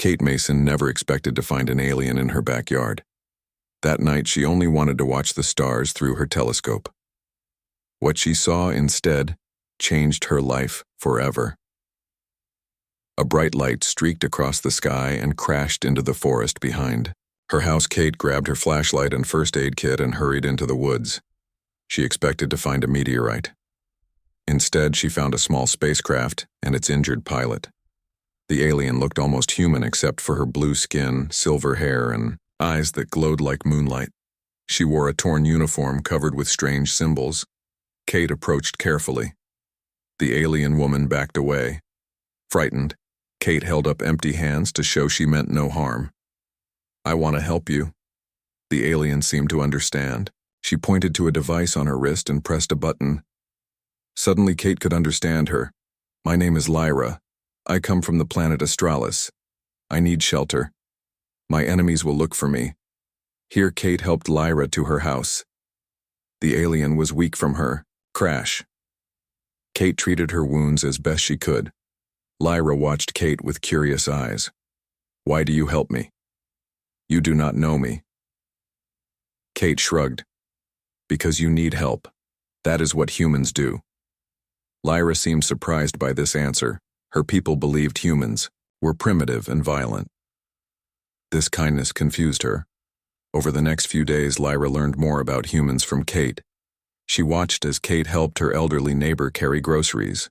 Kate Mason never expected to find an alien in her backyard. That night, she only wanted to watch the stars through her telescope. What she saw instead changed her life forever. A bright light streaked across the sky and crashed into the forest behind her house. Kate grabbed her flashlight and first aid kit and hurried into the woods. She expected to find a meteorite. Instead, she found a small spacecraft and its injured pilot. The alien looked almost human except for her blue skin, silver hair, and eyes that glowed like moonlight. She wore a torn uniform covered with strange symbols. Kate approached carefully. The alien woman backed away. Frightened, Kate held up empty hands to show she meant no harm. "I want to help you." The alien seemed to understand. She pointed to a device on her wrist and pressed a button. Suddenly, Kate could understand her. "My name is Lyra. I come from the planet Australis. I need shelter. My enemies will look for me." Here, Kate helped Lyra to her house. The alien was weak from her crash. Kate treated her wounds as best she could. Lyra watched Kate with curious eyes. "Why do you help me? You do not know me." Kate shrugged. "Because you need help. That is what humans do." Lyra seemed surprised by this answer. Her people believed humans were primitive and violent. This kindness confused her. Over the next few days, Lyra learned more about humans from Kate. She watched as Kate helped her elderly neighbor carry groceries.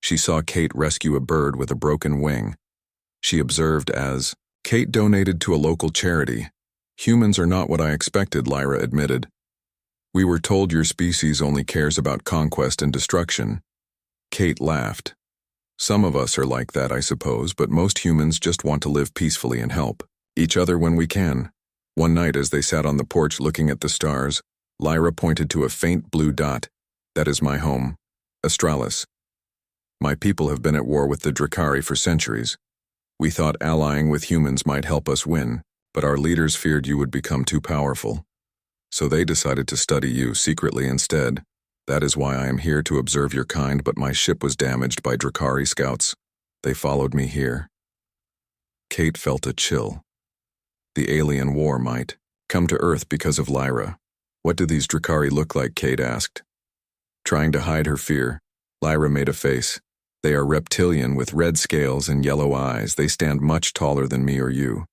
She saw Kate rescue a bird with a broken wing. She observed as Kate donated to a local charity. "Humans are not what I expected," Lyra admitted. "We were told your species only cares about conquest and destruction." Kate laughed. "Some of us are like that, I suppose, but most humans just want to live peacefully and help each other when we can." One night, as they sat on the porch looking at the stars, Lyra pointed to a faint blue dot. "That is my home, Australis. My people have been at war with the Drakari for centuries. We thought allying with humans might help us win, but our leaders feared you would become too powerful. So they decided to study you secretly instead. That is why I am here to observe your kind, but my ship was damaged by Drakari scouts. They followed me here." Kate felt a chill. The alien war might come to Earth because of Lyra. "What do these Drakari look like?" Kate asked. Trying to hide her fear, Lyra made a face. "They are reptilian with red scales and yellow eyes. They stand much taller than me or you.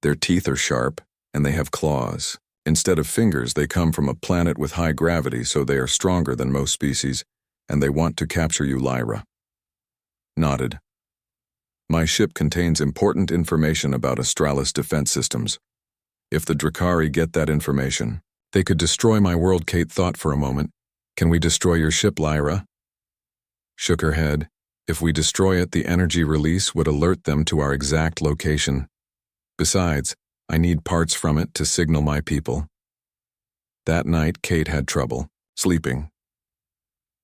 Their teeth are sharp, and they have claws. Instead of fingers, they come from a planet with high gravity, so they are stronger than most species, and they want to capture you." Lyra nodded. "My ship contains important information about Australis defense systems. If the Drakari get that information, they could destroy my world." Kate thought for a moment. "Can we destroy your ship?" Lyra shook her head. "If we destroy it, the energy release would alert them to our exact location. Besides, I need parts from it to signal my people." That night, Kate had trouble sleeping.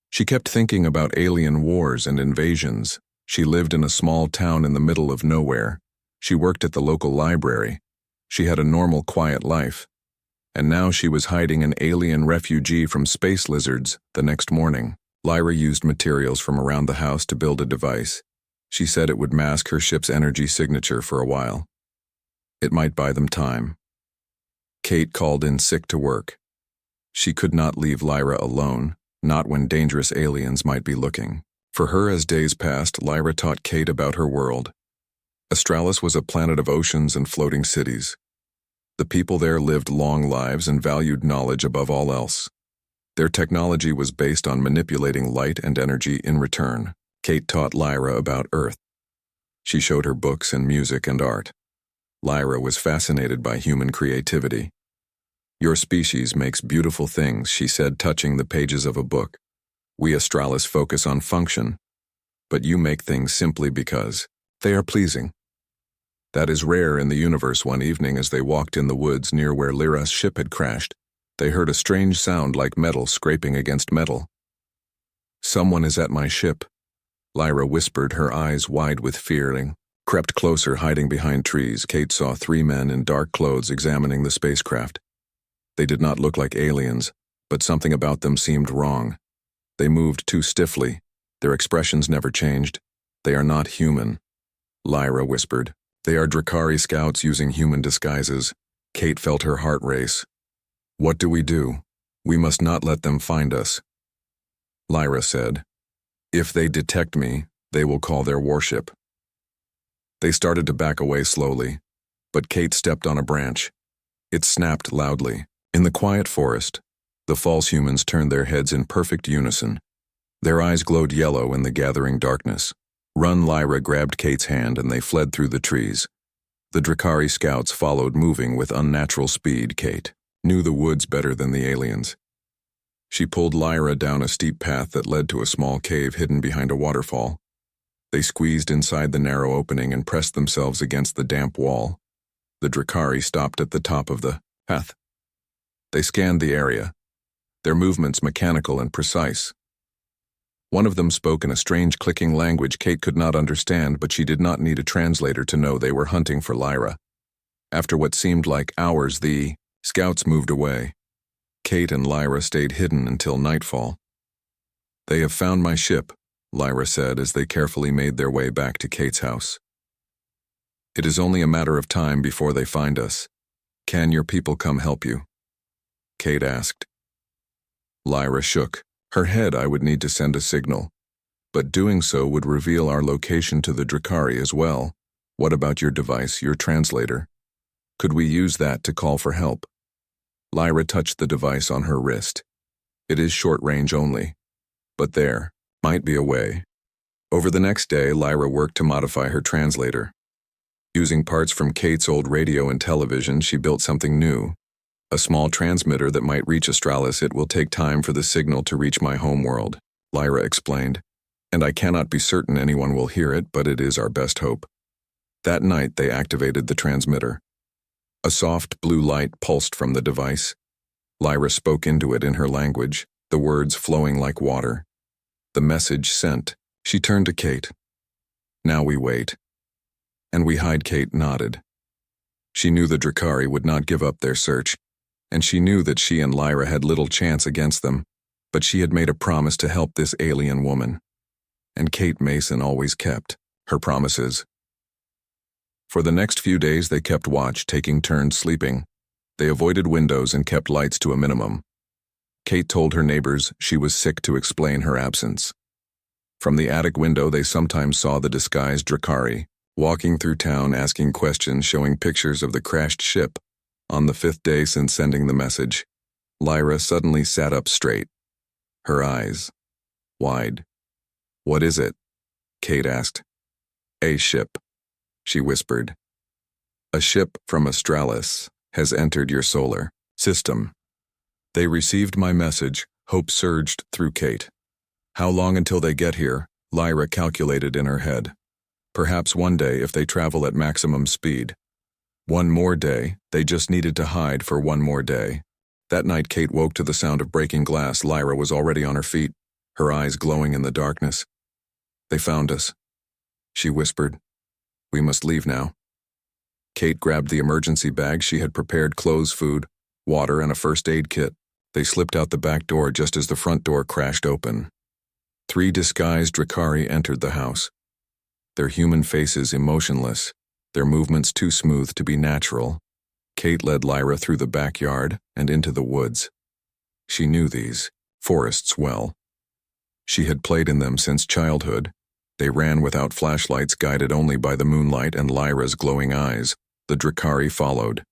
She kept thinking about alien wars and invasions. She lived in a small town in the middle of nowhere. She worked at the local library. She had a normal, quiet life. And now she was hiding an alien refugee from space lizards the next morning. Lyra used materials from around the house to build a device. She said it would mask her ship's energy signature for a while. It might buy them time. Kate called in sick to work. She could not leave Lyra alone, not when dangerous aliens might be looking. For her, as days passed, Lyra taught Kate about her world. Australis was a planet of oceans and floating cities. The people there lived long lives and valued knowledge above all else. Their technology was based on manipulating light and energy in return. Kate taught Lyra about Earth. She showed her books and music and art. Lyra was fascinated by human creativity. "Your species makes beautiful things," she said, touching the pages of a book. "We Australis focus on function, but you make things simply because they are pleasing." That is rare in the universe. One evening, as they walked in the woods near where Lyra's ship had crashed, they heard a strange sound like metal scraping against metal. "Someone is at my ship," Lyra whispered, her eyes wide with fear, and crept closer, hiding behind trees. Kate saw 3 men in dark clothes examining the spacecraft. They did not look like aliens, but something about them seemed wrong. They moved too stiffly. Their expressions never changed. "They are not human," Lyra whispered. They are Drakari scouts using human disguises. Kate felt her heart race. What do? We must not let them find us. Lyra said, if they detect me, they will call their warship. They started to back away slowly, but Kate stepped on a branch. It snapped loudly. In the quiet forest, the false humans turned their heads in perfect unison. Their eyes glowed yellow in the gathering darkness. Run! Lyra grabbed Kate's hand and they fled through the trees. The Drakari scouts followed, moving with unnatural speed. Kate knew the woods better than the aliens. She pulled Lyra down a steep path that led to a small cave hidden behind a waterfall. They squeezed inside the narrow opening and pressed themselves against the damp wall. The Drakari stopped at the top of the path. They scanned the area, their movements mechanical and precise. One of them spoke in a strange clicking language Kate could not understand, but she did not need a translator to know they were hunting for Lyra. After what seemed like hours, the scouts moved away. Kate and Lyra stayed hidden until nightfall. They have found my ship, Lyra said as they carefully made their way back to Kate's house. It is only a matter of time before they find us. Can your people come help you? Kate asked. Lyra shook her head. I would need to send a signal, but doing so would reveal our location to the Drakari as well. What about your device, your translator? Could we use that to call for help? Lyra touched the device on her wrist. It is short range only, but there might be a way. Over the next day, Lyra worked to modify her translator. Using parts from Kate's old radio and television, she built something new. A small transmitter that might reach Astralis. It will take time for the signal to reach my homeworld, Lyra explained, and I cannot be certain anyone will hear it, but it is our best hope. That night, they activated the transmitter. A soft blue light pulsed from the device. Lyra spoke into it in her language, the words flowing like water. The message sent. She turned to Kate. Now we wait. And we hide. Kate nodded. She knew the Drakari would not give up their search, and she knew that she and Lyra had little chance against them, but she had made a promise to help this alien woman. And Kate Mason always kept her promises. For the next few days they kept watch, taking turns sleeping. They avoided windows and kept lights to a minimum. Kate told her neighbors she was sick to explain her absence. From the attic window they sometimes saw the disguised Drakari, walking through town asking questions, showing pictures of the crashed ship. On the 5th day since sending the message, Lyra suddenly sat up straight, her eyes wide. What is it? Kate asked. A ship, she whispered. A ship from Astralis has entered your solar system. They received my message. Hope surged through Kate. How long until they get here? Lyra calculated in her head. Perhaps one day if they travel at maximum speed. One more day. They just needed to hide for one more day. That night Kate woke to the sound of breaking glass. Lyra was already on her feet, her eyes glowing in the darkness. They found us, she whispered. We must leave now. Kate grabbed the emergency bag. She had prepared clothes, food, water, and a first aid kit. They slipped out the back door just as the front door crashed open. 3 disguised Drakari entered the house. Their human faces emotionless, their movements too smooth to be natural. Kate led Lyra through the backyard and into the woods. She knew these forests well. She had played in them since childhood. They ran without flashlights, guided only by the moonlight and Lyra's glowing eyes. The Drakari followed.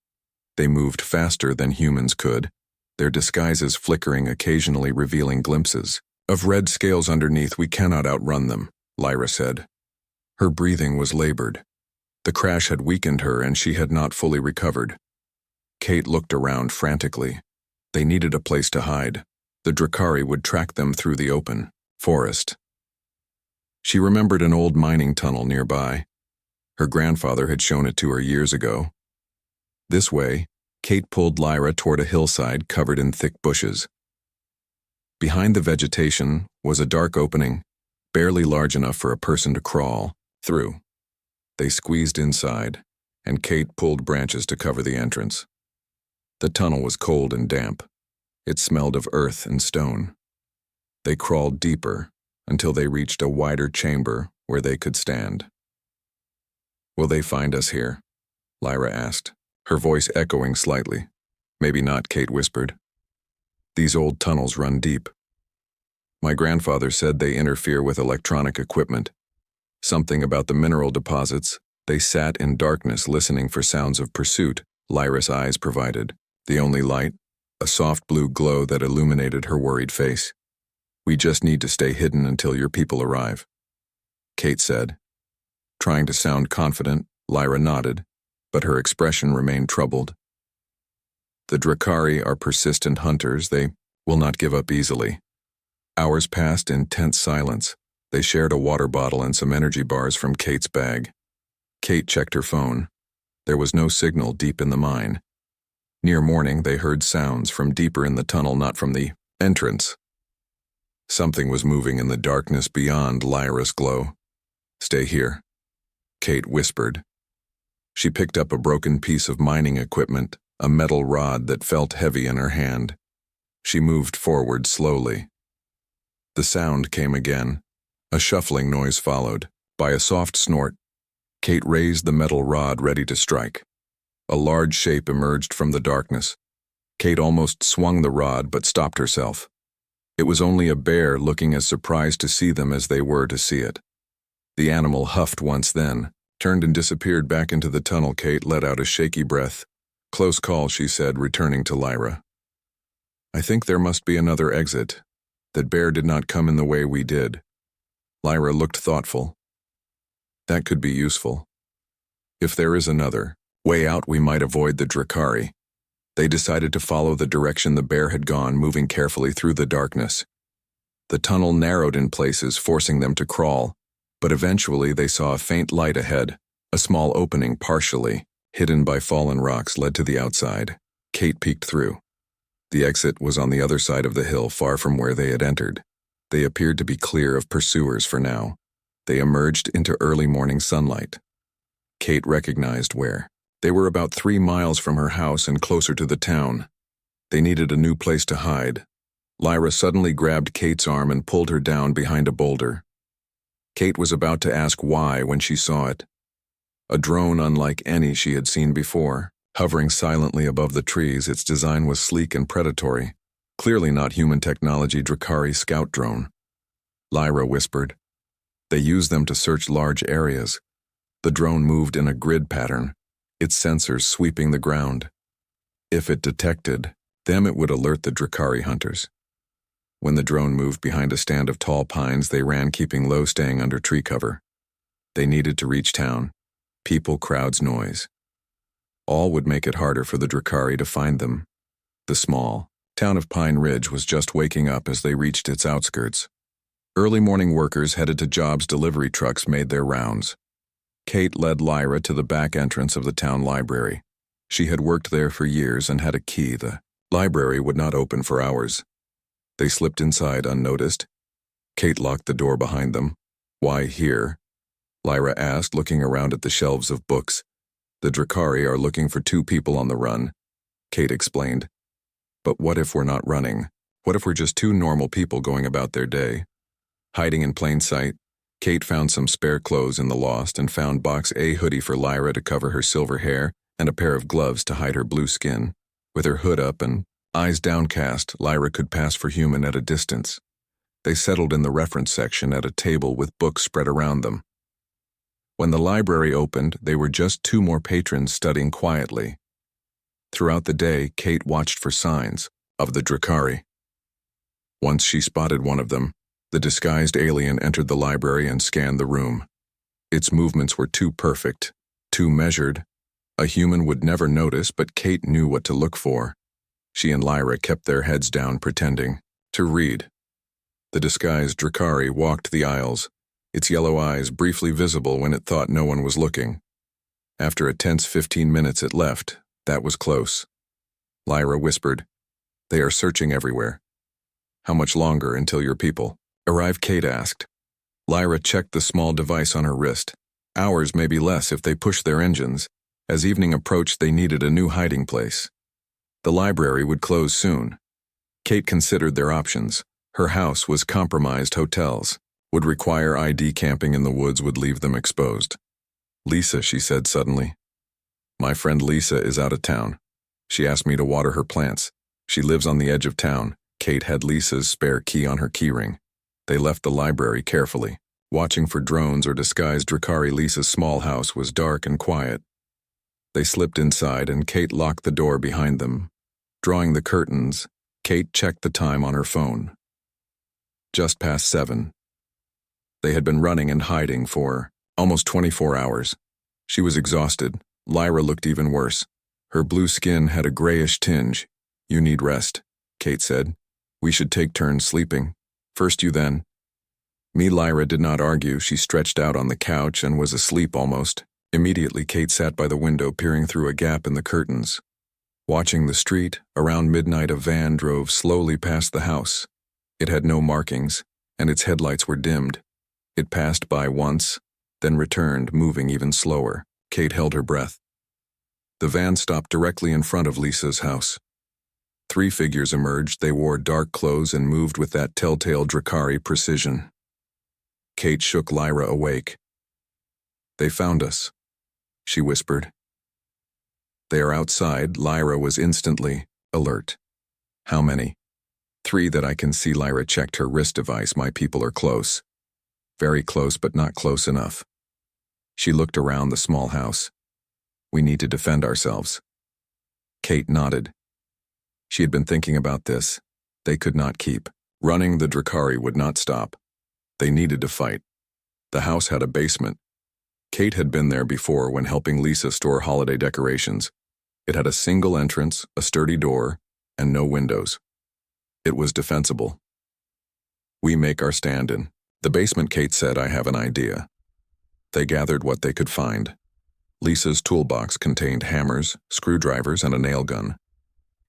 They moved faster than humans could, their disguises flickering, occasionally revealing glimpses of red scales underneath. We cannot outrun them, Lyra said. Her breathing was labored. The crash had weakened her and she had not fully recovered. Kate looked around frantically. They needed a place to hide. The Drakari would track them through the open forest. She remembered an old mining tunnel nearby. Her grandfather had shown it to her years ago. This way, Kate pulled Lyra toward a hillside covered in thick bushes. Behind the vegetation was a dark opening, barely large enough for a person to crawl through. They squeezed inside, and Kate pulled branches to cover the entrance. The tunnel was cold and damp. It smelled of earth and stone. They crawled deeper until they reached a wider chamber where they could stand. Will they find us here? Lyra asked, her voice echoing slightly. Maybe not, Kate whispered. These old tunnels run deep. My grandfather said they interfere with electronic equipment. Something about the mineral deposits. They sat in darkness listening for sounds of pursuit. Lyra's eyes provided. The only light, a soft blue glow that illuminated her worried face. We just need to stay hidden until your people arrive, Kate said. Trying to sound confident, Lyra nodded, but her expression remained troubled. The Drakari are persistent hunters. They will not give up easily. Hours passed in tense silence. They shared a water bottle and some energy bars from Kate's bag. Kate checked her phone. There was no signal deep in the mine. Near morning, they heard sounds from deeper in the tunnel, not from the entrance. Something was moving in the darkness beyond Lyra's glow. Stay here, Kate whispered. She picked up a broken piece of mining equipment, a metal rod that felt heavy in her hand. She moved forward slowly. The sound came again. A shuffling noise followed. By a soft snort, Kate raised the metal rod ready to strike. A large shape emerged from the darkness. Kate almost swung the rod but stopped herself. It was only a bear, looking as surprised to see them as they were to see it. The animal huffed once, then turned and disappeared back into the tunnel. Kate let out a shaky breath. Close call, she said, returning to Lyra. I think there must be another exit. That bear did not come in the way we did. Lyra looked thoughtful. That could be useful. If there is another way out, we might avoid the Drakari. They decided to follow the direction the bear had gone, moving carefully through the darkness. The tunnel narrowed in places, forcing them to crawl, but eventually they saw a faint light ahead. A small opening, partially hidden by fallen rocks, led to the outside. Kate peeked through. The exit was on the other side of the hill, far from where they had entered. They appeared to be clear of pursuers for now. They emerged into early morning sunlight. Kate recognized where. They were about 3 miles from her house and closer to the town. They needed a new place to hide. Lyra suddenly grabbed Kate's arm and pulled her down behind a boulder. Kate was about to ask why when she saw it. A drone unlike any she had seen before, hovering silently above the trees. Its design was sleek and predatory. Clearly not human technology. Drakari scout drone. Lyra whispered. They use them to search large areas. The drone moved in a grid pattern, its sensors sweeping the ground. If it detected them, it would alert the Drakari hunters. When the drone moved behind a stand of tall pines, they ran, keeping low, staying under tree cover. They needed to reach town. People, crowds, noise. All would make it harder for the Drakari to find them. The small town of Pine Ridge was just waking up as they reached its outskirts. Early morning workers headed to jobs. Delivery trucks made their rounds. Kate led Lyra to the back entrance of the town library. She had worked there for years and had a key. The library would not open for hours. They slipped inside unnoticed. Kate locked the door behind them. Why here? Lyra asked, looking around at the shelves of books. The Drakari are looking for 2 people on the run, Kate explained. But what if we're not running? What if we're just 2 normal people going about their day? Hiding in plain sight, Kate found some spare clothes in the lost and found box A hoodie for Lyra to cover her silver hair and a pair of gloves to hide her blue skin. With her hood up and eyes downcast, Lyra could pass for human at a distance. They settled in the reference section at a table with books spread around them. When the library opened, they were just 2 more patrons studying quietly. Throughout the day, Kate watched for signs of the Drakari. Once she spotted one of them, the disguised alien entered the library and scanned the room. Its movements were too perfect, too measured. A human would never notice, but Kate knew what to look for. She and Lyra kept their heads down, pretending to read. The disguised Drakari walked the aisles, its yellow eyes briefly visible when it thought no one was looking. After a tense 15 minutes, it left. That was close. Lyra whispered, "They are searching everywhere. How much longer until your people arrive?" Kate asked. Lyra checked the small device on her wrist. Hours, maybe less, if they pushed their engines. As evening approached, they needed a new hiding place. The library would close soon. Kate considered their options. Her house was compromised. Hotels would require ID. Camping in the woods would leave them exposed. Lisa, she said suddenly. My friend Lisa is out of town. She asked me to water her plants. She lives on the edge of town. Kate had Lisa's spare key on her keyring. They left the library carefully. Watching for drones or disguised Drakari, Lisa's small house was dark and quiet. They slipped inside and Kate locked the door behind them. Drawing the curtains, Kate checked the time on her phone. Just past 7. They had been running and hiding for almost 24 hours. She was exhausted. Lyra looked even worse. Her blue skin had a grayish tinge. You need rest, Kate said. We should take turns sleeping. First you, then. Lyra did not argue. She stretched out on the couch and was asleep almost. Immediately, Kate sat by the window, peering through a gap in the curtains. Watching the street, around midnight a van drove slowly past the house. It had no markings, and its headlights were dimmed. It passed by once, then returned, moving even slower. Kate held her breath. The van stopped directly in front of Lisa's house. 3 figures emerged. They wore dark clothes and moved with that telltale Drakari precision. Kate shook Lyra awake. They found us, she whispered. They are outside. Lyra was instantly alert. How many? 3 that I can see. Lyra checked her wrist device. My people are close. Very close, but not close enough. She looked around the small house. We need to defend ourselves. Kate nodded. She had been thinking about this. They could not keep running. The Drakari would not stop. They needed to fight. The house had a basement. Kate had been there before when helping Lisa store holiday decorations. It had a single entrance, a sturdy door, and no windows. It was defensible. We make our stand in the basement, Kate said. I have an idea. They gathered what they could find. Lisa's toolbox contained hammers, screwdrivers, and a nail gun.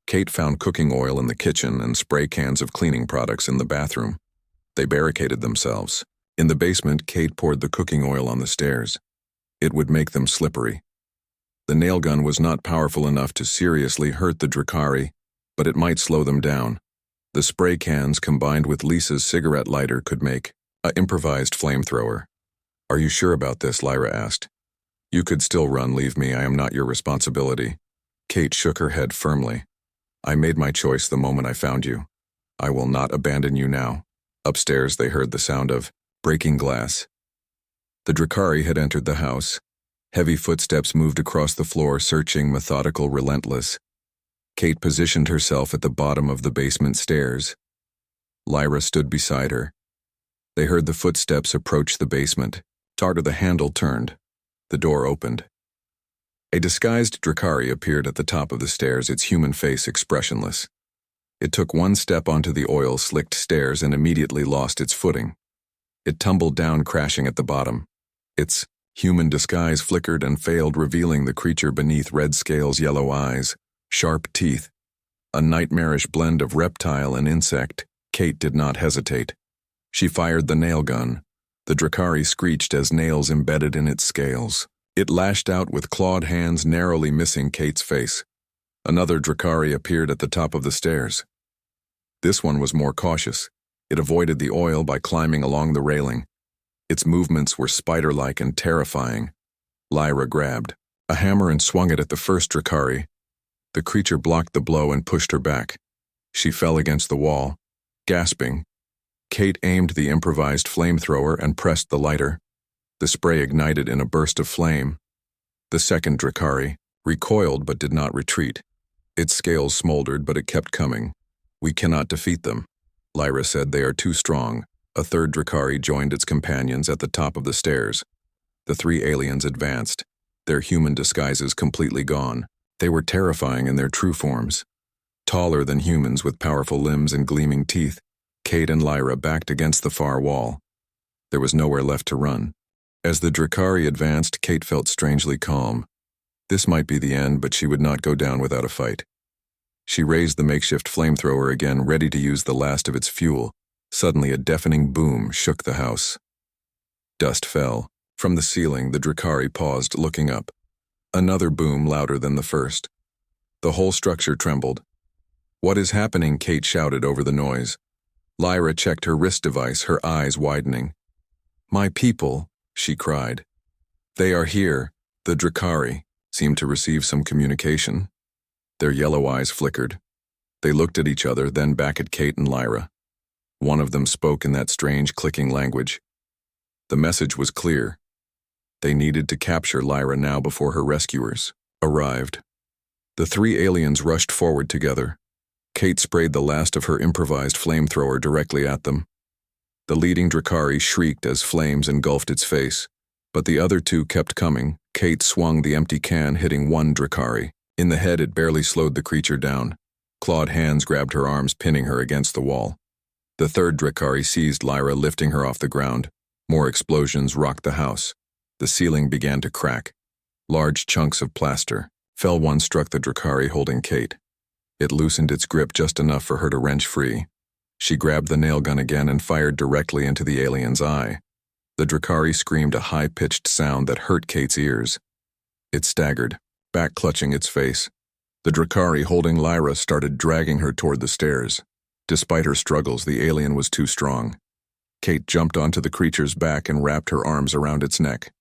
Kate found cooking oil in the kitchen and spray cans of cleaning products in the bathroom. They barricaded themselves. In the basement, Kate poured the cooking oil on the stairs. It would make them slippery. The nail gun was not powerful enough to seriously hurt the Drakari, but it might slow them down. The spray cans combined with Lisa's cigarette lighter could make an improvised flamethrower. Are you sure about this? Lyra asked. You could still run. Leave me. I am not your responsibility. Kate shook her head firmly. I made my choice the moment I found you. I will not abandon you now. Upstairs, they heard the sound of breaking glass. The Drakari had entered the house. Heavy footsteps moved across the floor, searching, methodical, relentless. Kate positioned herself at the bottom of the basement stairs. Lyra stood beside her. They heard the footsteps approach the basement. Tartar, the handle turned. The door opened. A disguised Drakari appeared at the top of the stairs, its human face expressionless. It took one step onto the oil-slicked stairs and immediately lost its footing. It tumbled down, crashing at the bottom. Its human disguise flickered and failed, revealing the creature beneath: red scales, yellow eyes, sharp teeth. A nightmarish blend of reptile and insect. Kate did not hesitate. She fired the nail gun. The Drakari screeched as nails embedded in its scales. It lashed out with clawed hands, narrowly missing Kate's face. Another Drakari appeared at the top of the stairs. This one was more cautious. It avoided the oil by climbing along the railing. Its movements were spider-like and terrifying. Lyra grabbed a hammer and swung it at the first Drakari. The creature blocked the blow and pushed her back. She fell against the wall, gasping. Kate aimed the improvised flamethrower and pressed the lighter. The spray ignited in a burst of flame. The second Drakari recoiled but did not retreat. Its scales smoldered, but it kept coming. We cannot defeat them, Lyra said. They are too strong. A third Drakari joined its companions at the top of the stairs. The 3 aliens advanced, their human disguises completely gone. They were terrifying in their true forms. Taller than humans with powerful limbs and gleaming teeth, Kate and Lyra backed against the far wall. There was nowhere left to run. As the Drakari advanced, Kate felt strangely calm. This might be the end, but she would not go down without a fight. She raised the makeshift flamethrower again, ready to use the last of its fuel. Suddenly, a deafening boom shook the house. Dust fell. From the ceiling, the Drakari paused, looking up. Another boom, louder than the first. The whole structure trembled. What is happening? Kate shouted over the noise. Lyra checked her wrist device, her eyes widening. My people, she cried. They are here. The Drakari seemed to receive some communication. Their yellow eyes flickered. They looked at each other, then back at Kate and Lyra. One of them spoke in that strange clicking language. The message was clear. They needed to capture Lyra now before her rescuers arrived. The three aliens rushed forward together. Kate sprayed the last of her improvised flamethrower directly at them. The leading Drakari shrieked as flames engulfed its face, but the other two kept coming. Kate swung the empty can, hitting one Drakari. In the head, it barely slowed the creature down. Clawed hands grabbed her arms, pinning her against the wall. The third Drakari seized Lyra, lifting her off the ground. More explosions rocked the house. The ceiling began to crack. Large chunks of plaster fell. One struck the Drakari holding Kate. It loosened its grip just enough for her to wrench free. She grabbed the nail gun again and fired directly into the alien's eye. The Drakari screamed a high-pitched sound that hurt Kate's ears. It staggered, back clutching its face. The Drakari holding Lyra started dragging her toward the stairs. Despite her struggles, the alien was too strong. Kate jumped onto the creature's back and wrapped her arms around its neck.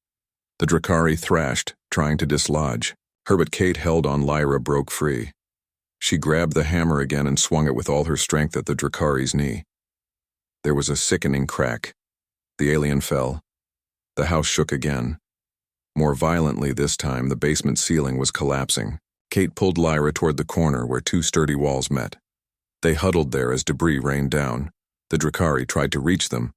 The Drakari thrashed, trying to dislodge her, but Kate held on. Lyra broke free. She grabbed the hammer again and swung it with all her strength at the Drakari's knee. There was a sickening crack. The alien fell. The house shook again. More violently this time, the basement ceiling was collapsing. Kate pulled Lyra toward the corner where two sturdy walls met. They huddled there as debris rained down. The Drakari tried to reach them,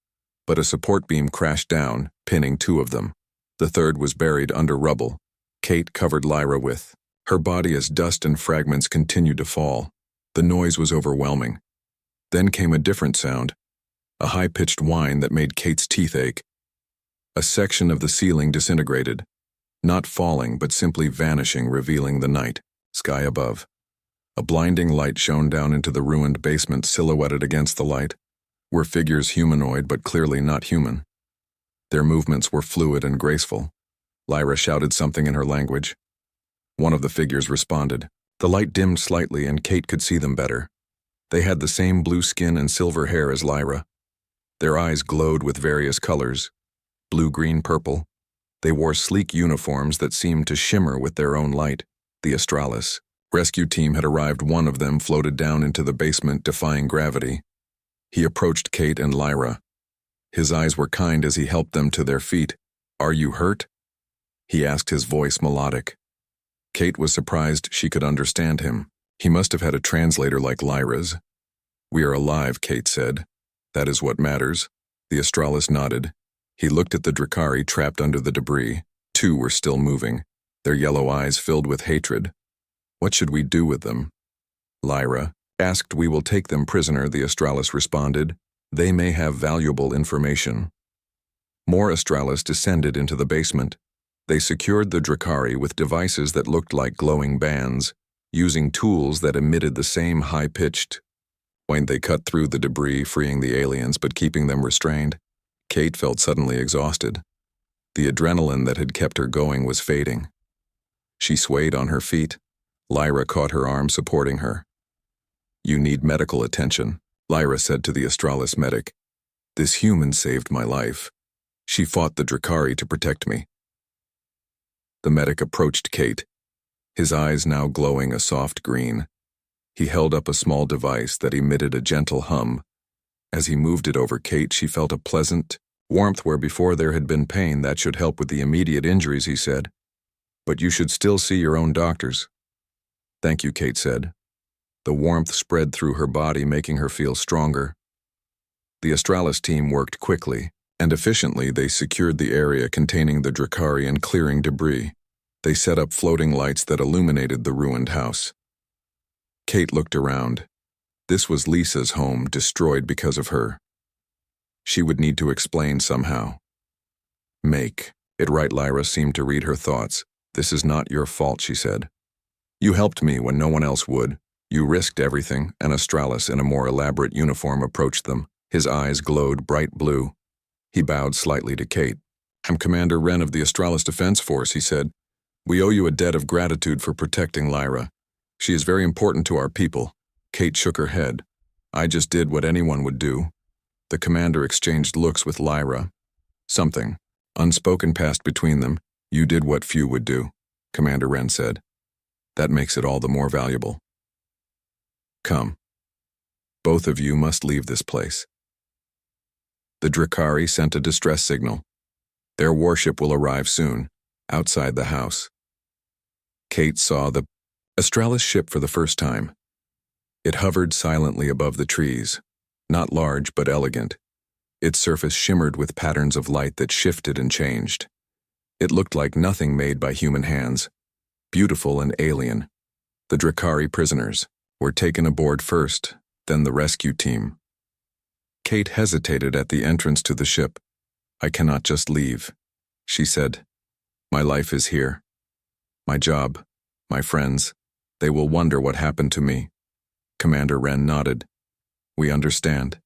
but a support beam crashed down, pinning two of them. The third was buried under rubble. Kate covered Lyra with her body as dust and fragments continued to fall. The noise was overwhelming. Then came a different sound, a high-pitched whine that made Kate's teeth ache. A section of the ceiling disintegrated, not falling but simply vanishing, revealing the night sky above. A blinding light shone down into the ruined basement. Silhouetted against the light were figures humanoid but clearly not human. Their movements were fluid and graceful. Lyra shouted something in her language. One of the figures responded. The light dimmed slightly and Kate could see them better. They had the same blue skin and silver hair as Lyra. Their eyes glowed with various colors, blue, green, purple. They wore sleek uniforms that seemed to shimmer with their own light. The Astralis rescue team had arrived. One of them floated down into the basement, defying gravity. He approached Kate and Lyra. His eyes were kind as he helped them to their feet. "Are you hurt?" he asked, his voice melodic. Kate was surprised she could understand him. He must have had a translator like Lyra's. "We are alive," Kate said. "That is what matters." The Astralis nodded. He looked at the Drakari trapped under the debris. Two were still moving, their yellow eyes filled with hatred. "What should we do with them?" Lyra asked. "We will take them prisoner," the Astralis responded. "They may have valuable information." More Astralis descended into the basement. They secured the Drakari with devices that looked like glowing bands, using tools that emitted the same high-pitched whine. They cut through the debris, freeing the aliens but keeping them restrained. Kate felt suddenly exhausted. The adrenaline that had kept her going was fading. She swayed on her feet. Lyra caught her arm, supporting her. "You need medical attention," Lyra said to the Astralis medic. "This human saved my life. She fought the Drakari to protect me." The medic approached Kate, his eyes now glowing a soft green. He held up a small device that emitted a gentle hum. As he moved it over Kate, she felt a pleasant warmth where before there had been pain. "That should help with the immediate injuries," he said. "But you should still see your own doctors." "Thank you," Kate said. The warmth spread through her body, making her feel stronger. The Astralis team worked quickly and efficiently. They secured the area containing the Drakari and clearing debris. They set up floating lights that illuminated the ruined house. Kate looked around. This was Lisa's home, destroyed because of her. She would need to explain somehow. "Make it right." Lyra seemed to read her thoughts. "This is not your fault," she said. "You helped me when no one else would. You risked everything." An Astralis in a more elaborate uniform approached them. His eyes glowed bright blue. He bowed slightly to Kate. "I'm Commander Wren of the Astralis Defense Force," he said. "We owe you a debt of gratitude for protecting Lyra. She is very important to our people." Kate shook her head. "I just did what anyone would do." The commander exchanged looks with Lyra. Something unspoken passed between them. You did what few would do, Commander Wren said. That makes it all the more valuable. Come. Both of you must leave this place. The Drakari sent a distress signal. Their warship will arrive soon, outside the house. Kate saw the Astralis ship for the first time. It hovered silently above the trees, not large but elegant. Its surface shimmered with patterns of light that shifted and changed. It looked like nothing made by human hands, beautiful and alien. The Drakari prisoners were taken aboard first, then the rescue team. Kate hesitated at the entrance to the ship. I cannot just leave, she said. My life is here. My job, my friends, they will wonder what happened to me. Commander Wren nodded. We understand.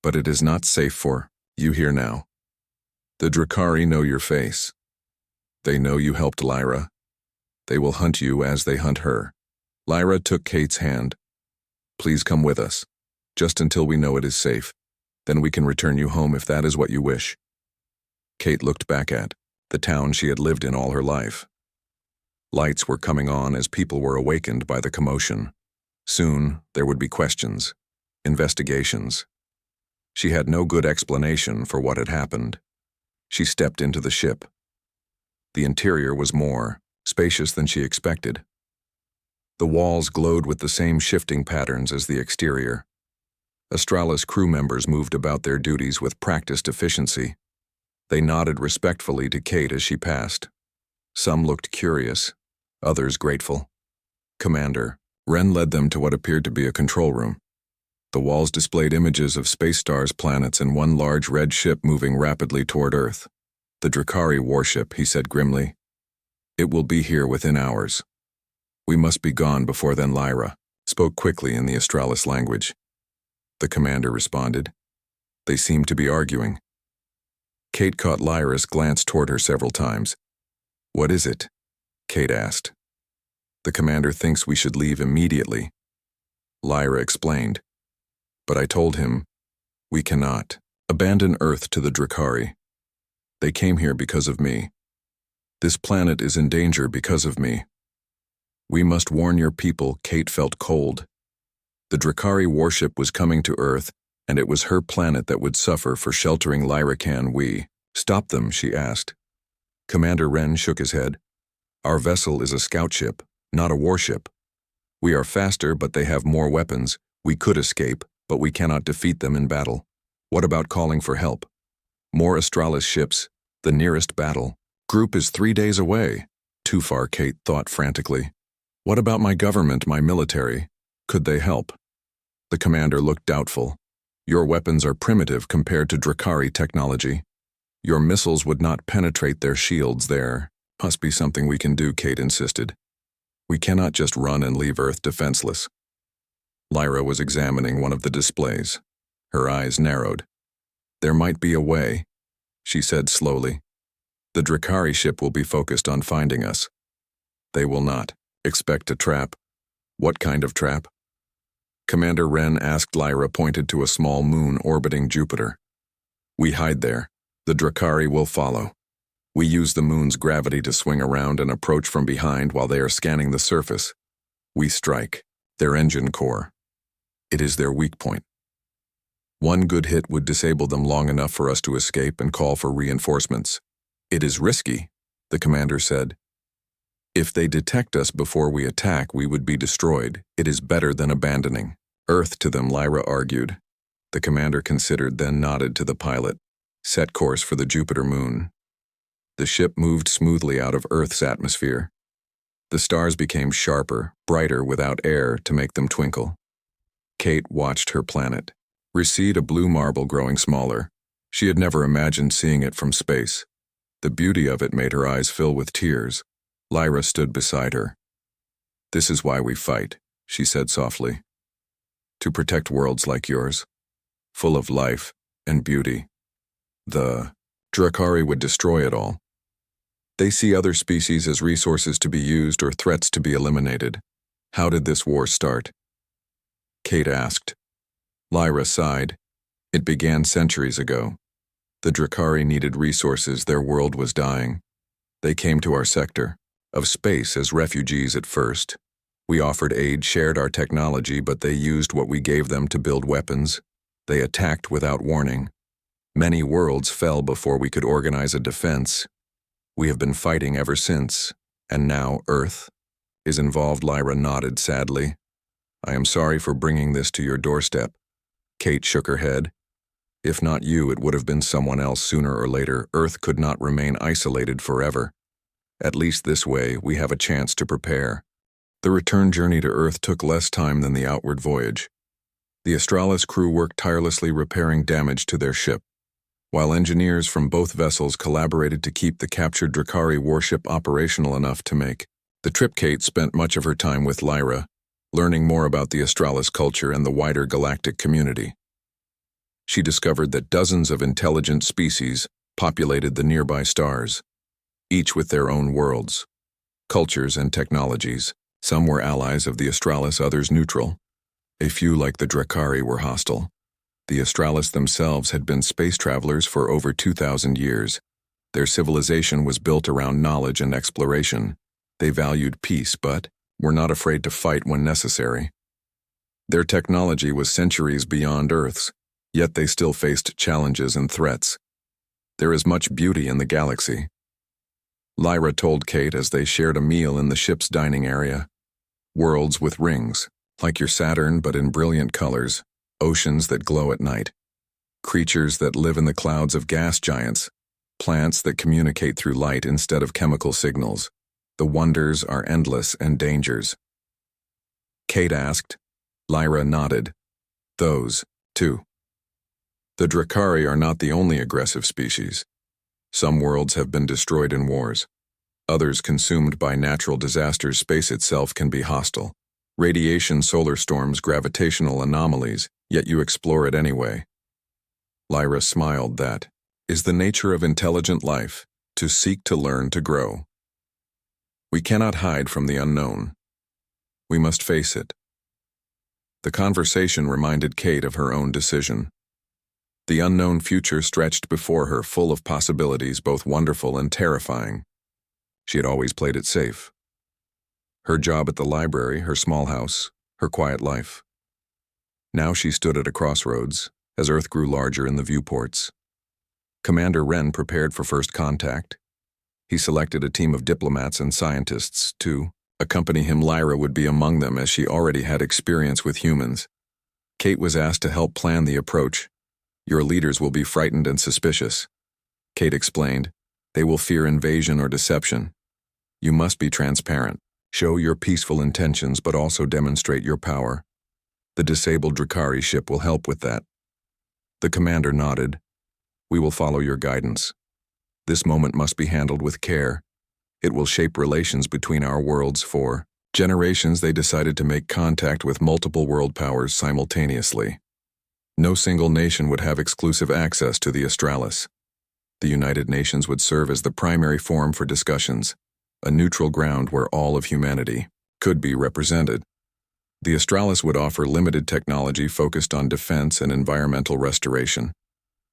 But it is not safe for you here now. The Drakari know your face. They know you helped Lyra. They will hunt you as they hunt her. Lyra took Kate's hand. Please come with us, just until we know it is safe. Then we can return you home if that is what you wish. Kate looked back at the town she had lived in all her life. Lights were coming on as people were awakened by the commotion. Soon, there would be questions, investigations. She had no good explanation for what had happened. She stepped into the ship. The interior was more spacious than she expected. The walls glowed with the same shifting patterns as the exterior. Astralis crew members moved about their duties with practiced efficiency. They nodded respectfully to Kate as she passed. Some looked curious, others grateful. Commander Wren led them to what appeared to be a control room. The walls displayed images of Space Star's planets and one large red ship moving rapidly toward Earth. The Drakari warship, he said grimly. It will be here within hours. We must be gone before then. Lyra spoke quickly in the Astralis language. The commander responded. They seemed to be arguing. Kate caught Lyra's glance toward her several times. What is it? Kate asked. The commander thinks we should leave immediately. Lyra explained. But I told him, we cannot abandon Earth to the Drakari. They came here because of me. This planet is in danger because of me. We must warn your people. Kate felt cold. The Drakari warship was coming to Earth, and it was her planet that would suffer for sheltering Lyra. Can we stop them? She asked. Commander Wren shook his head. Our vessel is a scout ship, not a warship. We are faster, but they have more weapons. We could escape, but we cannot defeat them in battle. What about calling for help? More Astralis ships. The nearest battle group is 3 days away. Too far, Kate thought frantically. What about my government, my military? Could they help? The commander looked doubtful. Your weapons are primitive compared to Drakari technology. Your missiles would not penetrate their shields. There must be something we can do, Kate insisted. We cannot just run and leave Earth defenseless. Lyra was examining one of the displays. Her eyes narrowed. There might be a way, she said slowly. The Drakari ship will be focused on finding us. They will not expect a trap. What kind of trap? Commander Wren asked. Lyra pointed to a small moon orbiting Jupiter. We hide there. The Drakari will follow. We use the moon's gravity to swing around and approach from behind while they are scanning the surface. We strike their engine core. It is their weak point. One good hit would disable them long enough for us to escape and call for reinforcements. It is risky, the commander said. If they detect us before we attack, we would be destroyed. It is better than abandoning Earth to them, Lyra argued. The commander considered, then nodded to the pilot. Set course for the Jupiter moon. The ship moved smoothly out of Earth's atmosphere. The stars became sharper, brighter without air to make them twinkle. Kate watched her planet recede, a blue marble growing smaller. She had never imagined seeing it from space. The beauty of it made her eyes fill with tears. Lyra stood beside her. This is why we fight, she said softly. To protect worlds like yours, full of life and beauty. The Drakari would destroy it all. They see other species as resources to be used or threats to be eliminated. How did this war start? Kate asked. Lyra sighed. It began centuries ago. The Drakari needed resources. Their world was dying. They came to our sector of space as refugees at first. We offered aid, shared our technology, but they used what we gave them to build weapons. They attacked without warning. Many worlds fell before we could organize a defense. We have been fighting ever since, and now Earth is involved. Lyra nodded sadly. I am sorry for bringing this to your doorstep. Kate shook her head. If not you, it would have been someone else sooner or later. Earth could not remain isolated forever. At least this way, we have a chance to prepare. The return journey to Earth took less time than the outward voyage. The Astralis crew worked tirelessly repairing damage to their ship, while engineers from both vessels collaborated to keep the captured Drakari warship operational enough to make the trip. Kate spent much of her time with Lyra, learning more about the Astralis culture and the wider galactic community. She discovered that dozens of intelligent species populated the nearby stars, each with their own worlds, cultures, and technologies. Some were allies of the Astralis, others neutral. A few, like the Drakari, were hostile. The Astralis themselves had been space travelers for over 2,000 years. Their civilization was built around knowledge and exploration. They valued peace, but were not afraid to fight when necessary. Their technology was centuries beyond Earth's, yet they still faced challenges and threats. There is much beauty in the galaxy, Lyra told Kate as they shared a meal in the ship's dining area. Worlds with rings, like your Saturn but in brilliant colors, oceans that glow at night, creatures that live in the clouds of gas giants, plants that communicate through light instead of chemical signals. The wonders are endless and dangers. Kate asked. Lyra nodded. Those, too. The Drakari are not the only aggressive species. Some worlds have been destroyed in wars. Others consumed by natural disasters. Space itself can be hostile. Radiation, solar storms, gravitational anomalies, yet you explore it anyway. Lyra smiled. That is the nature of intelligent life, to seek to learn, to grow. We cannot hide from the unknown. We must face it. The conversation reminded Kate of her own decision. The unknown future stretched before her, full of possibilities, both wonderful and terrifying. She had always played it safe. Her job at the library, her small house, her quiet life. Now she stood at a crossroads, as Earth grew larger in the viewports. Commander Wren prepared for first contact. He selected a team of diplomats and scientists to accompany him. Lyra would be among them, as she already had experience with humans. Kate was asked to help plan the approach. Your leaders will be frightened and suspicious, Kate explained. They will fear invasion or deception. You must be transparent. Show your peaceful intentions, but also demonstrate your power. The disabled Drakari ship will help with that. The commander nodded. We will follow your guidance. This moment must be handled with care. It will shape relations between our worlds. For generations, they decided to make contact with multiple world powers simultaneously. No single nation would have exclusive access to the Astralis. The United Nations would serve as the primary forum for discussions, a neutral ground where all of humanity could be represented. The Astralis would offer limited technology focused on defense and environmental restoration.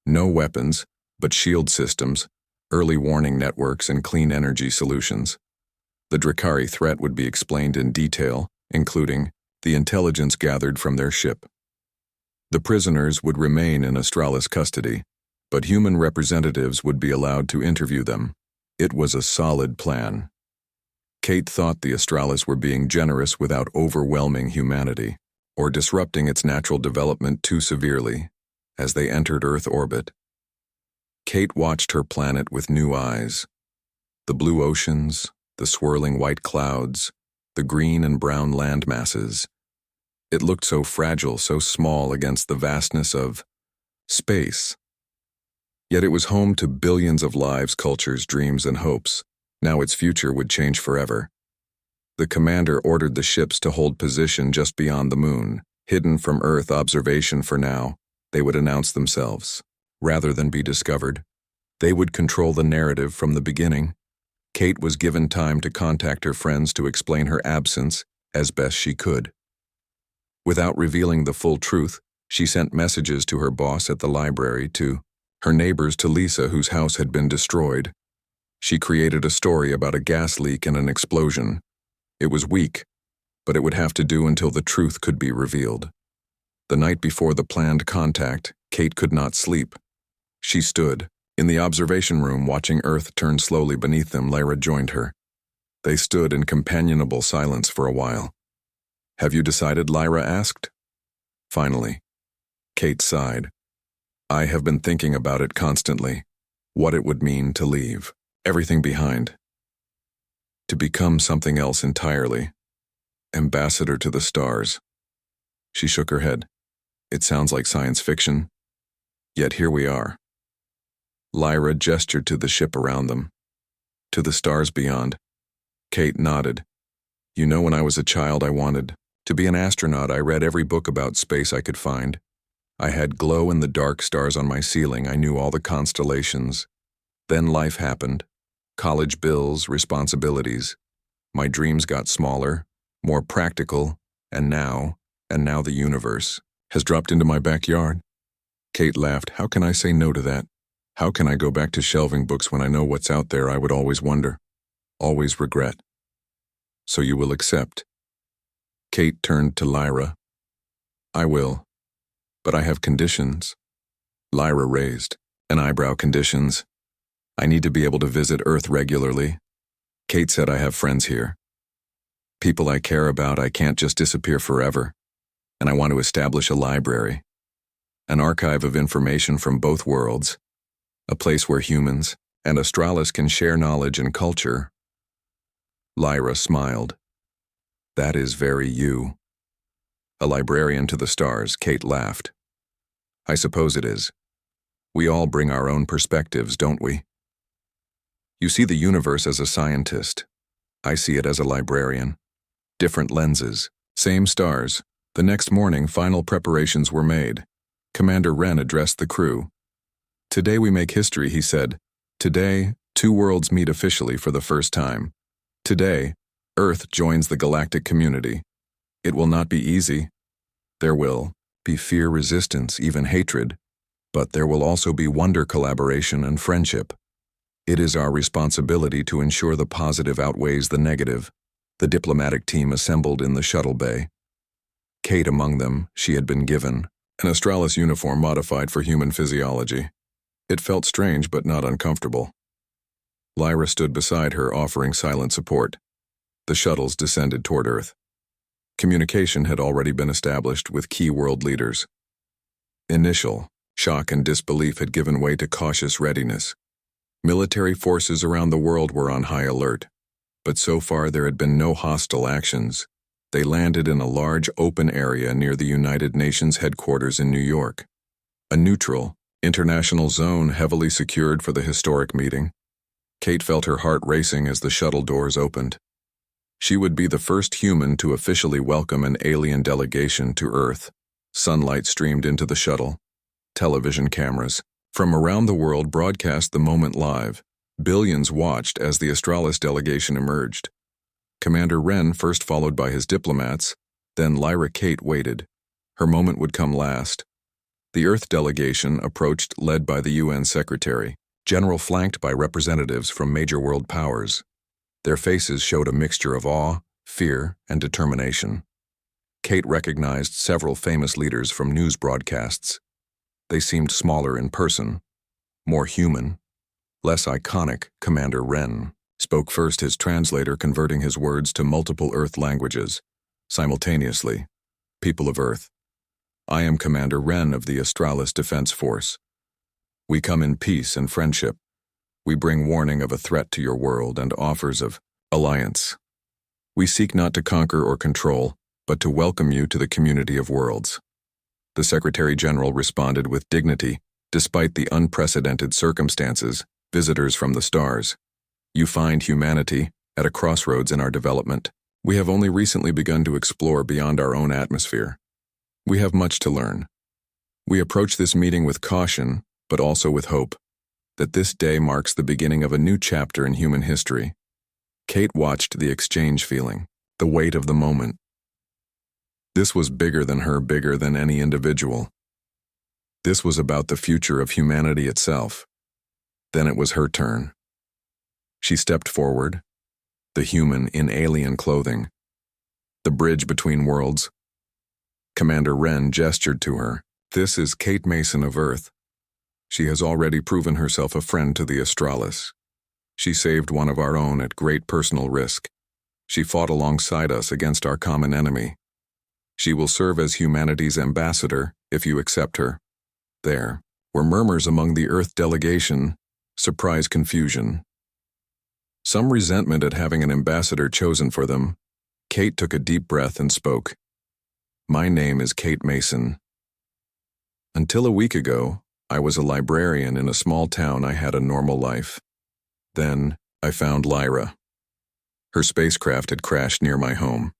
No weapons, but shield systems, early warning networks, and clean energy solutions. The Drakari threat would be explained in detail, including the intelligence gathered from their ship. The prisoners would remain in Astralis custody, but human representatives would be allowed to interview them. It was a solid plan. Kate thought the Astralis were being generous without overwhelming humanity, or disrupting its natural development too severely. As they entered Earth orbit, Kate watched her planet with new eyes. The blue oceans, the swirling white clouds, the green and brown land masses. It looked so fragile, so small against the vastness of space. Yet it was home to billions of lives, cultures, dreams, and hopes. Now its future would change forever. The commander ordered the ships to hold position just beyond the moon, hidden from Earth observation for now. They would announce themselves. Rather than be discovered, they would control the narrative from the beginning. Kate was given time to contact her friends to explain her absence as best she could. Without revealing the full truth, she sent messages to her boss at the library, to her neighbors, to Lisa, whose house had been destroyed. She created a story about a gas leak and an explosion. It was weak, but it would have to do until the truth could be revealed. The night before the planned contact, Kate could not sleep. She stood in the observation room watching Earth turn slowly beneath them. Lyra joined her. They stood in companionable silence for a while. "Have you decided?" Lyra asked. Finally. Kate sighed. "I have been thinking about it constantly. What it would mean to leave everything behind. To become something else entirely. Ambassador to the stars." She shook her head. "It sounds like science fiction. Yet here we are." Lyra gestured to the ship around them. "To the stars beyond." Kate nodded. "You know, when I was a child, I wanted to be an astronaut. I read every book about space I could find. I had glow-in-the-dark stars on my ceiling. I knew all the constellations. Then life happened. College bills, responsibilities. My dreams got smaller, more practical, and now the universe has dropped into my backyard." Kate laughed. "How can I say no to that? How can I go back to shelving books when I know what's out there? I would always wonder, always regret." "So you will accept?" Kate turned to Lyra. "I will, but I have conditions." Lyra raised an eyebrow. "Conditions?" "I need to be able to visit Earth regularly." Kate said, "I have friends here. People I care about. I can't just disappear forever. And I want to establish a library. An archive of information from both worlds. A place where humans and Astralis can share knowledge and culture." Lyra smiled. "That is very you." "A librarian to the stars," Kate laughed. "I suppose it is. We all bring our own perspectives, don't we? You see the universe as a scientist. I see it as a librarian. Different lenses, same stars." The next morning, final preparations were made. Commander Wren addressed the crew. "Today we make history," he said. "Today, two worlds meet officially for the first time. Today, Earth joins the galactic community. It will not be easy. There will be fear, resistance, even hatred. But there will also be wonder, collaboration, and friendship. It is our responsibility to ensure the positive outweighs the negative." The diplomatic team assembled in the shuttle bay. Kate among them. She had been given an Astralis uniform modified for human physiology. It felt strange but not uncomfortable. Lyra stood beside her, offering silent support. The shuttles descended toward Earth. Communication had already been established with key world leaders. Initial shock and disbelief had given way to cautious readiness. Military forces around the world were on high alert. But so far there had been no hostile actions. They landed in a large open area near the United Nations headquarters in New York. A neutral, international zone heavily secured for the historic meeting. Kate felt her heart racing as the shuttle doors opened. She would be the first human to officially welcome an alien delegation to Earth. Sunlight streamed into the shuttle. Television cameras from around the world broadcast the moment live. Billions watched as the Astralis delegation emerged. Commander Wren first, followed by his diplomats, then Lyra. Kate waited. Her moment would come last. The Earth delegation approached, led by the UN Secretary General, flanked by representatives from major world powers. Their faces showed a mixture of awe, fear, and determination. Kate recognized several famous leaders from news broadcasts. They seemed smaller in person, more human, less iconic. Commander Wren spoke first, his translator converting his words to multiple Earth languages. Simultaneously, "People of Earth, I am Commander Wren of the Astralis Defense Force. We come in peace and friendship. We bring warning of a threat to your world and offers of alliance. We seek not to conquer or control, but to welcome you to the community of worlds." The Secretary General responded with dignity. "Despite the unprecedented circumstances, visitors from the stars, you find humanity at a crossroads in our development. We have only recently begun to explore beyond our own atmosphere. We have much to learn. We approach this meeting with caution, but also with hope, that this day marks the beginning of a new chapter in human history." Kate watched the exchange, feeling the weight of the moment. This was bigger than her, bigger than any individual. This was about the future of humanity itself. Then it was her turn. She stepped forward, the human in alien clothing. The bridge between worlds. Commander Wren gestured to her. This is Kate Mason of Earth. She has already proven herself a friend to the Astralis. She saved one of our own at great personal risk. She fought alongside us against our common enemy. She will serve as humanity's ambassador if you accept her. There were murmurs among the Earth delegation, surprise confusion. Some resentment at having an ambassador chosen for them. Kate took a deep breath and spoke. My name is Kate Mason. Until a week ago, I was a librarian in a small town. I had a normal life. Then, I found Lyra. Her spacecraft had crashed near my home.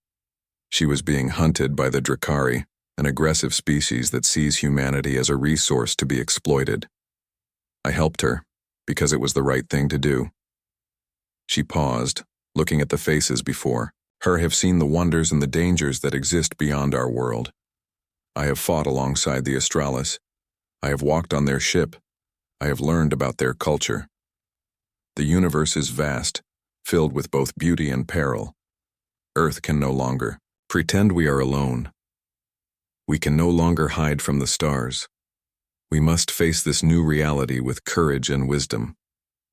She was being hunted by the Drakari, an aggressive species that sees humanity as a resource to be exploited. I helped her, because it was the right thing to do. She paused, looking at the faces before her have seen the wonders and the dangers that exist beyond our world. I have fought alongside the Astralis. I have walked on their ship. I have learned about their culture. The universe is vast, filled with both beauty and peril. Earth can no longer pretend we are alone. We can no longer hide from the stars. We must face this new reality with courage and wisdom.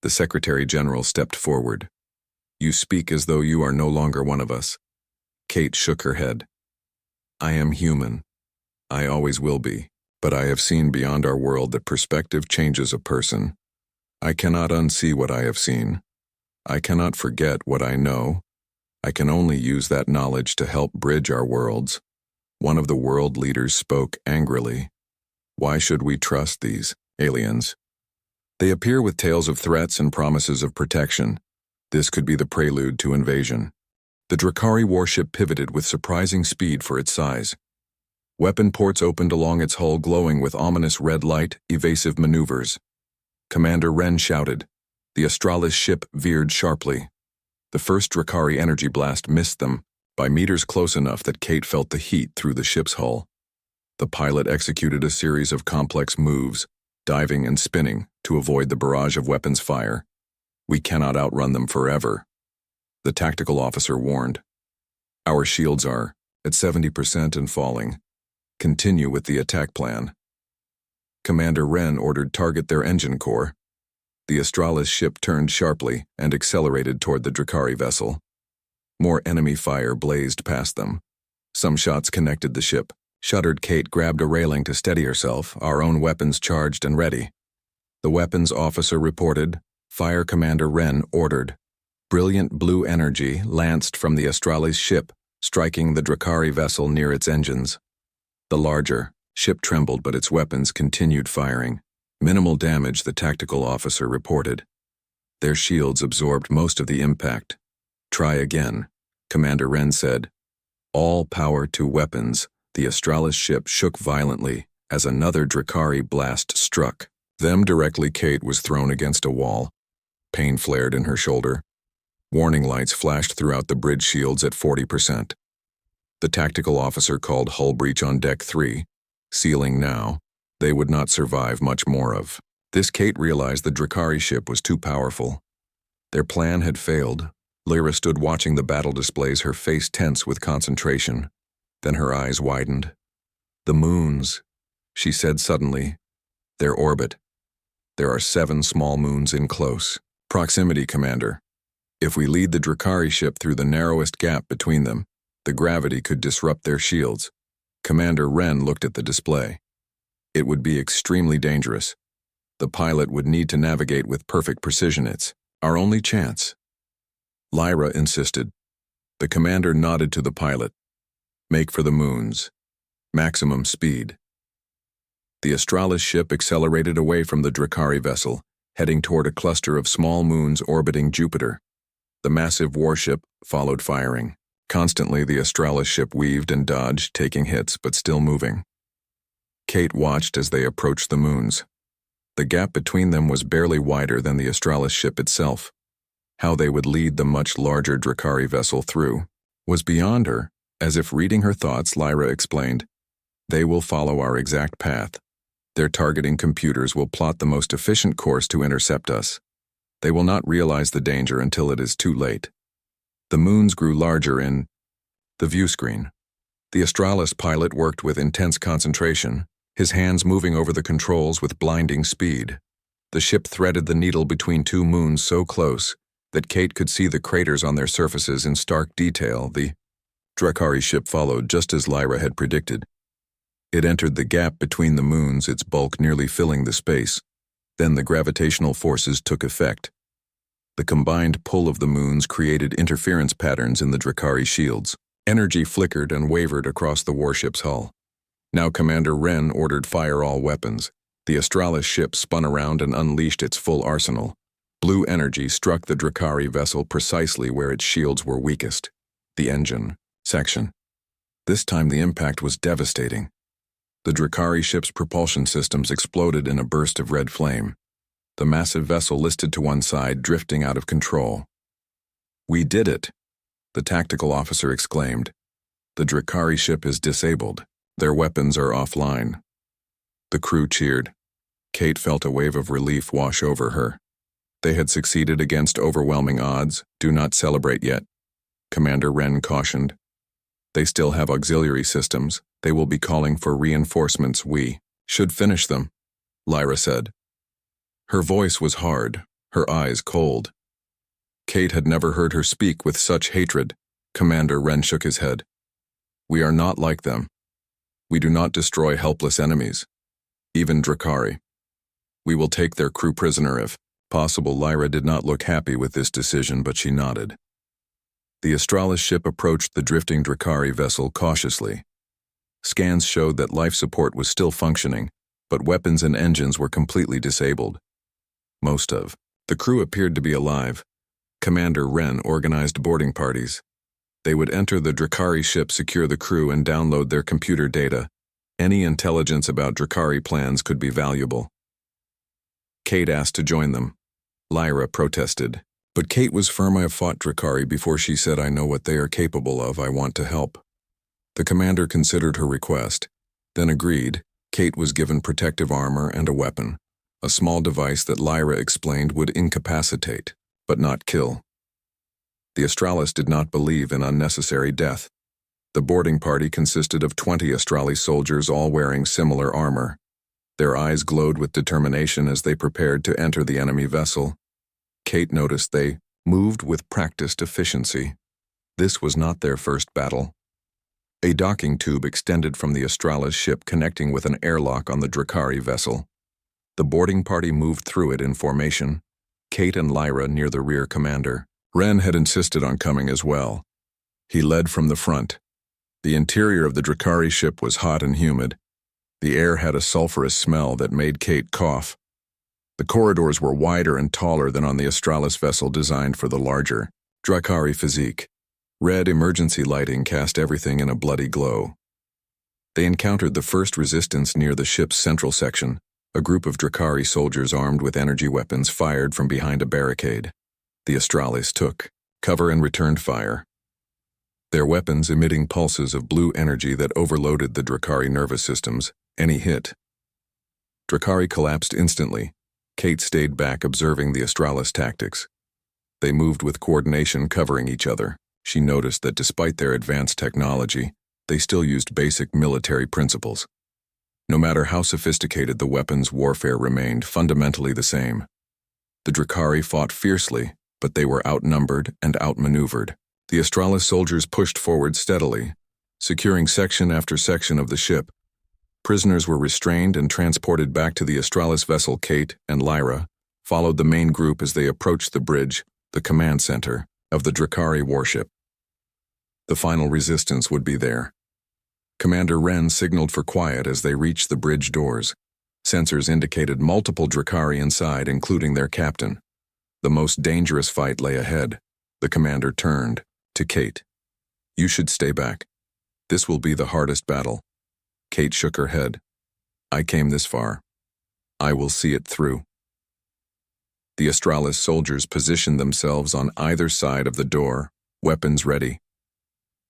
The Secretary General stepped forward. You speak as though you are no longer one of us. Kate shook her head. I am human. I always will be. But I have seen beyond our world that perspective changes a person. I cannot unsee what I have seen. I cannot forget what I know. I can only use that knowledge to help bridge our worlds. One of the world leaders spoke angrily. Why should we trust these aliens? They appear with tales of threats and promises of protection. This could be the prelude to invasion. The Drakari warship pivoted with surprising speed for its size. Weapon ports opened along its hull, glowing with ominous red light, evasive maneuvers. Commander Wren shouted. The Astralis ship veered sharply. The first Drakari energy blast missed them, by meters close enough that Kate felt the heat through the ship's hull. The pilot executed a series of complex moves, diving and spinning, to avoid the barrage of weapons fire. We cannot outrun them forever. The tactical officer warned. Our shields are at 70% and falling. Continue with the attack plan. Commander Wren ordered target their engine core. The Astralis ship turned sharply and accelerated toward the Drakari vessel. More enemy fire blazed past them. Some shots connected the ship. Shuddered Kate grabbed a railing to steady herself, our own weapons charged and ready. The weapons officer reported. Fire Commander Wren ordered. Brilliant blue energy lanced from the Astralis ship, striking the Drakari vessel near its engines. The larger ship trembled, but its weapons continued firing. Minimal damage, the tactical officer reported. Their shields absorbed most of the impact. Try again, Commander Wren said. All power to weapons. The Astralis ship shook violently as another Drakari blast struck. Them directly. Kate was thrown against a wall. Pain flared in her shoulder. Warning lights flashed throughout the bridge shields at 40%. The tactical officer called hull breach on deck 3. Sealing now. They would not survive much more of this. Kate realized the Drakari ship was too powerful. Their plan had failed. Lyra stood watching the battle displays, her face tense with concentration. Then her eyes widened. The moons, she said suddenly. Their orbit. There are 7 small moons in close proximity, Commander. If we lead the Drakari ship through the narrowest gap between them, the gravity could disrupt their shields. Commander Wren looked at the display. It would be extremely dangerous. The pilot would need to navigate with perfect precision. It's our only chance. Lyra insisted. The commander nodded to the pilot. Make for the moons. Maximum speed. The Astralis ship accelerated away from the Drakari vessel, heading toward a cluster of small moons orbiting Jupiter. The massive warship followed, firing. Constantly, the Astralis ship weaved and dodged, taking hits but still moving. Kate watched as they approached the moons. The gap between them was barely wider than the Astralis ship itself. How they would lead the much larger Drakari vessel through was beyond her. As if reading her thoughts, Lyra explained, They will follow our exact path. Their targeting computers will plot the most efficient course to intercept us. They will not realize the danger until it is too late. The moons grew larger in the view screen. The Astralis pilot worked with intense concentration, his hands moving over the controls with blinding speed. The ship threaded the needle between two moons so close that Kate could see the craters on their surfaces in stark detail. The Drakari ship followed just as Lyra had predicted. It entered the gap between the moons, its bulk nearly filling the space. Then the gravitational forces took effect. The combined pull of the moons created interference patterns in the Drakari shields. Energy flickered and wavered across the warship's hull. Now Commander Wren ordered fire all weapons. The Astralis ship spun around and unleashed its full arsenal. Blue energy struck the Drakari vessel precisely where its shields were weakest, the engine section. This time the impact was devastating. The Drakari ship's propulsion systems exploded in a burst of red flame. The massive vessel listed to one side, drifting out of control. "We did it," the tactical officer exclaimed. "The Drakari ship is disabled. Their weapons are offline." The crew cheered. Kate felt a wave of relief wash over her. They had succeeded against overwhelming odds. "Do not celebrate yet," Commander Wren cautioned. "They still have auxiliary systems. They will be calling for reinforcements. We should finish them," Lyra said. Her voice was hard, her eyes cold. Kate had never heard her speak with such hatred. Commander Wren shook his head. "We are not like them. We do not destroy helpless enemies, even Drakari. We will take their crew prisoner if possible." Lyra did not look happy with this decision, but she nodded. The Astralis ship approached the drifting Drakari vessel cautiously. Scans showed that life support was still functioning, but weapons and engines were completely disabled. Most of the crew appeared to be alive. Commander Wren organized boarding parties. They would enter the Drakari ship, secure the crew, and download their computer data. Any intelligence about Drakari plans could be valuable. Kate asked to join them. Lyra protested, but Kate was firm. "I have fought Drakari before," she said. "I know what they are capable of. I want to help." The commander considered her request, then agreed. Kate was given protective armor and a weapon, a small device that Lyra explained would incapacitate, but not kill. The Astralis did not believe in unnecessary death. The boarding party consisted of 20 Astralis soldiers, all wearing similar armor. Their eyes glowed with determination as they prepared to enter the enemy vessel. Kate noticed they moved with practiced efficiency. This was not their first battle. A docking tube extended from the Astralis ship, connecting with an airlock on the Drakari vessel. The boarding party moved through it in formation, Kate and Lyra near the rear commander. Wren had insisted on coming as well. He led from the front. The interior of the Drakari ship was hot and humid. The air had a sulfurous smell that made Kate cough. The corridors were wider and taller than on the Astralis vessel, designed for the larger Drakari physique. Red emergency lighting cast everything in a bloody glow. They encountered the first resistance near the ship's central section. A group of Drakari soldiers armed with energy weapons fired from behind a barricade. The Astralis took cover and returned fire, their weapons emitting pulses of blue energy that overloaded the Drakari nervous systems. Any hit. Drakari collapsed instantly. Kate stayed back, observing the Astralis tactics. They moved with coordination, covering each other. She noticed that despite their advanced technology, they still used basic military principles. No matter how sophisticated the weapons, warfare remained fundamentally the same. The Drakari fought fiercely, but they were outnumbered and outmaneuvered. The Astralis soldiers pushed forward steadily, securing section after section of the ship. Prisoners were restrained and transported back to the Astralis vessel. Kate and Lyra followed the main group as they approached the bridge, the command center of the Drakari warship. The final resistance would be there. Commander Wren signaled for quiet as they reached the bridge doors. Sensors indicated multiple Drakari inside, including their captain. The most dangerous fight lay ahead. The commander turned to Kate. "You should stay back. This will be the hardest battle." Kate shook her head. "I came this far. I will see it through." The Astralis soldiers positioned themselves on either side of the door, weapons ready.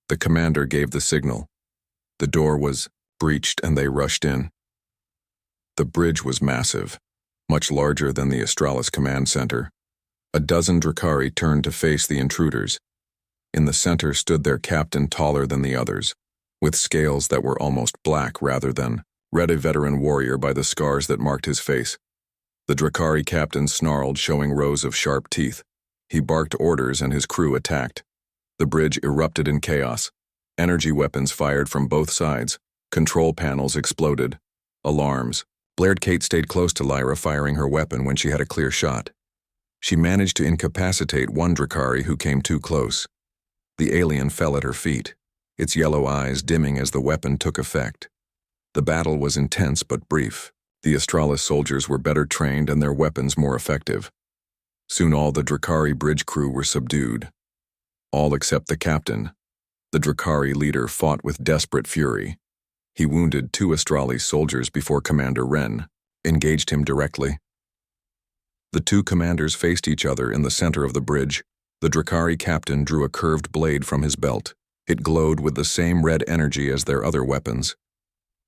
The commander gave the signal. The door was breached and they rushed in. The bridge was massive, much larger than the Astralis command center. A dozen Drakari turned to face the intruders. In the center stood their captain, taller than the others, with scales that were almost black rather than red, a veteran warrior by the scars that marked his face. The Drakari captain snarled, showing rows of sharp teeth. He barked orders and his crew attacked. The bridge erupted in chaos. Energy weapons fired from both sides. Control panels exploded. Alarms blared. Kate stayed close to Lyra, firing her weapon when she had a clear shot. She managed to incapacitate one Drakari who came too close. The alien fell at her feet, its yellow eyes dimming as the weapon took effect. The battle was intense but brief. The Astralis soldiers were better trained and their weapons more effective. Soon all the Drakari bridge crew were subdued. All except the captain. The Drakari leader fought with desperate fury. He wounded 2 Astralis soldiers before Commander Wren engaged him directly. The 2 commanders faced each other in the center of the bridge. The Drakari captain drew a curved blade from his belt. It glowed with the same red energy as their other weapons.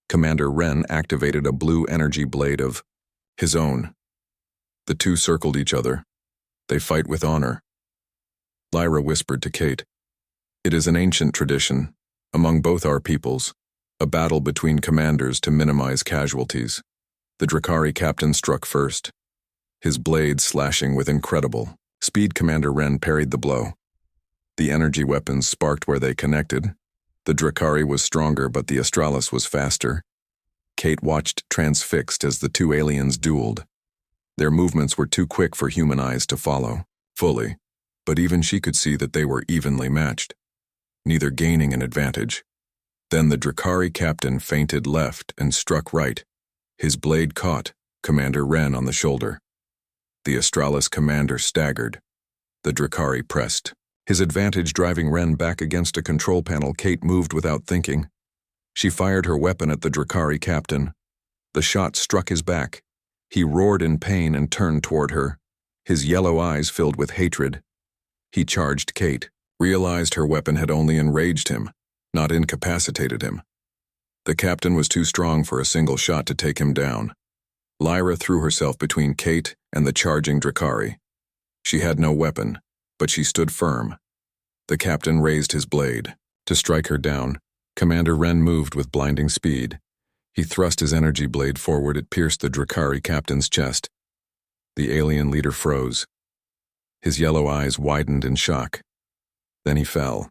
Commander Wren activated a blue energy blade of his own. The 2 circled each other. They fight with honor. Lyra whispered to Kate, "It is an ancient tradition among both our peoples, a battle between commanders to minimize casualties." The Drakari captain struck first, his blade slashing with incredible speed. Commander Wren parried the blow. The energy weapons sparked where they connected. The Drakari was stronger, but the Astralis was faster. Kate watched transfixed as the 2 aliens dueled. Their movements were too quick for human eyes to follow fully, but even she could see that they were evenly matched, neither gaining an advantage. Then the Drakari captain feinted left and struck right. His blade caught Commander Wren on the shoulder. The Astralis commander staggered. The Drakari pressed, his advantage driving Wren back against a control panel. Kate moved without thinking. She fired her weapon at the Drakari captain. The shot struck his back. He roared in pain and turned toward her, his yellow eyes filled with hatred. He charged Kate, realized her weapon had only enraged him, not incapacitated him. The captain was too strong for a single shot to take him down. Lyra threw herself between Kate and the charging Drakari. She had no weapon, but she stood firm. The captain raised his blade to strike her down. Commander Wren moved with blinding speed. He thrust his energy blade forward. It pierced the Drakari captain's chest. The alien leader froze. His yellow eyes widened in shock. Then he fell,